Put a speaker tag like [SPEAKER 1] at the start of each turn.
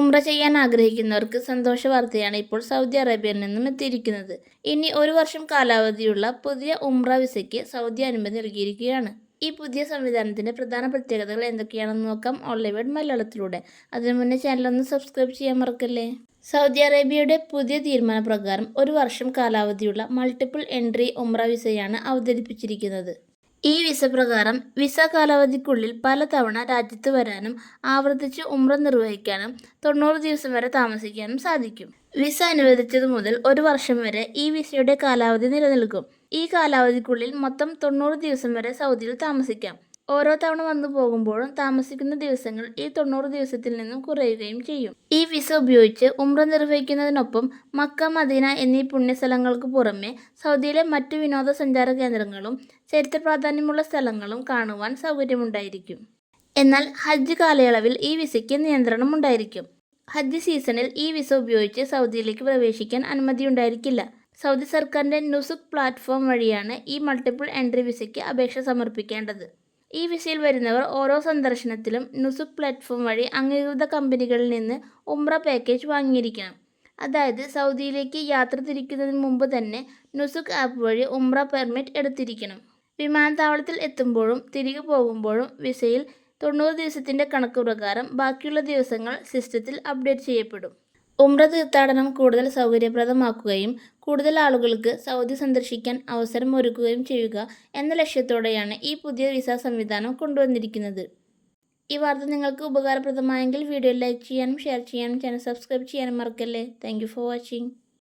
[SPEAKER 1] ഉംറ ചെയ്യാൻ ആഗ്രഹിക്കുന്നവർക്ക് സന്തോഷ വാർത്തയാണ് ഇപ്പോൾ സൗദി അറേബ്യയിൽ നിന്നും എത്തിയിരിക്കുന്നത്. ഇനി 1 വർഷം കാലാവധിയുള്ള പുതിയ ഉംറ വിസയ്ക്ക് സൗദി അനുമതി നൽകിയിരിക്കുകയാണ്. ഈ പുതിയ സംവിധാനത്തിന്റെ പ്രധാന പ്രത്യേകതകൾ എന്തൊക്കെയാണെന്ന് നോക്കാം ഓൺലൈൻ മലയാളത്തിലൂടെ. അതിനു മുന്നേ ചാനലൊന്ന് സബ്സ്ക്രൈബ് ചെയ്യാൻ മറക്കല്ലേ. സൗദി അറേബ്യയുടെ പുതിയ തീരുമാനപ്രകാരം 1 വർഷം കാലാവധിയുള്ള മൾട്ടിപ്പിൾ എൻട്രി ഉംറ വിസയാണ് അവതരിപ്പിച്ചിരിക്കുന്നത്. ഈ വിസ പ്രകാരം വിസ കാലാവധിക്കുള്ളിൽ പലതവണ രാജ്യത്ത് വരാനും ആവർത്തിച്ച് ഉംറ നിർവഹിക്കാനും 90 ദിവസം വരെ താമസിക്കാനും സാധിക്കും. വിസ അനുവദിച്ചതു മുതൽ 1 വർഷം വരെ ഈ വിസയുടെ കാലാവധി നിലനിൽക്കും. ഈ കാലാവധിക്കുള്ളിൽ മൊത്തം 90 ദിവസം വരെ സൗദിയിൽ താമസിക്കാം. ഓരോ തവണ വന്നു പോകുമ്പോഴും താമസിക്കുന്ന ദിവസങ്ങൾ ഈ 90 ദിവസത്തിൽ നിന്നും കുറയുകയും ചെയ്യും. ഈ വിസ ഉപയോഗിച്ച് ഉംറ നിർവഹിക്കുന്നതിനൊപ്പം മക്ക, മദീന എന്നീ പുണ്യസ്ഥലങ്ങൾക്ക് പുറമെ സൗദിയിലെ മറ്റു വിനോദസഞ്ചാര കേന്ദ്രങ്ങളും ചരിത്ര പ്രാധാന്യമുള്ള സ്ഥലങ്ങളും കാണുവാൻ സൗകര്യമുണ്ടായിരിക്കും. എന്നാൽ ഹജ്ജ് കാലയളവിൽ ഈ വിസയ്ക്ക് നിയന്ത്രണം ഉണ്ടായിരിക്കും. ഹജ്ജ് സീസണിൽ ഈ വിസ ഉപയോഗിച്ച് സൗദിയിലേക്ക് പ്രവേശിക്കാൻ അനുമതിയുണ്ടായിരിക്കില്ല. സൗദി സർക്കാരിൻ്റെ നുസുക് പ്ലാറ്റ്ഫോം വഴിയാണ് ഈ മൾട്ടിപ്പിൾ എൻട്രി വിസയ്ക്ക് അപേക്ഷ സമർപ്പിക്കേണ്ടത്. ഈ വിസയിൽ വരുന്നവർ ഓരോ സന്ദർശനത്തിലും നുസുക് പ്ലാറ്റ്ഫോം വഴി അംഗീകൃത കമ്പനികളിൽ നിന്ന് ഉംറ പാക്കേജ് വാങ്ങിയിരിക്കണം. അതായത് സൗദിയിലേക്ക് യാത്ര തിരിക്കുന്നതിന് മുമ്പ് തന്നെ നുസുക് ആപ്പ് വഴി ഉംറ പെർമിറ്റ് എടുത്തിരിക്കണം. വിമാനത്താവളത്തിൽ എത്തുമ്പോഴും തിരികെ പോകുമ്പോഴും വിസയിൽ 90 ദിവസത്തിൻ്റെ കണക്ക് പ്രകാരം ബാക്കിയുള്ള ദിവസങ്ങൾ സിസ്റ്റത്തിൽ അപ്ഡേറ്റ് ചെയ്യപ്പെടും. ഉംറ തീർത്ഥാടനം കൂടുതൽ സൗകര്യപ്രദമാക്കുകയും കൂടുതൽ ആളുകൾക്ക് സൗദി സന്ദർശിക്കാൻ അവസരം ഒരുക്കുകയും ചെയ്യുക എന്ന ലക്ഷ്യത്തോടെയാണ് ഈ പുതിയ വിസ സംവിധാനം കൊണ്ടുവന്നിരിക്കുന്നത്. ഈ വാർത്ത നിങ്ങൾക്ക് ഉപകാരപ്രദമായെങ്കിൽ വീഡിയോ ലൈക്ക് ചെയ്യാനും ഷെയർ ചെയ്യാനും ചാനൽ സബ്സ്ക്രൈബ് ചെയ്യാനും മറക്കല്ലേ. Thank you for watching.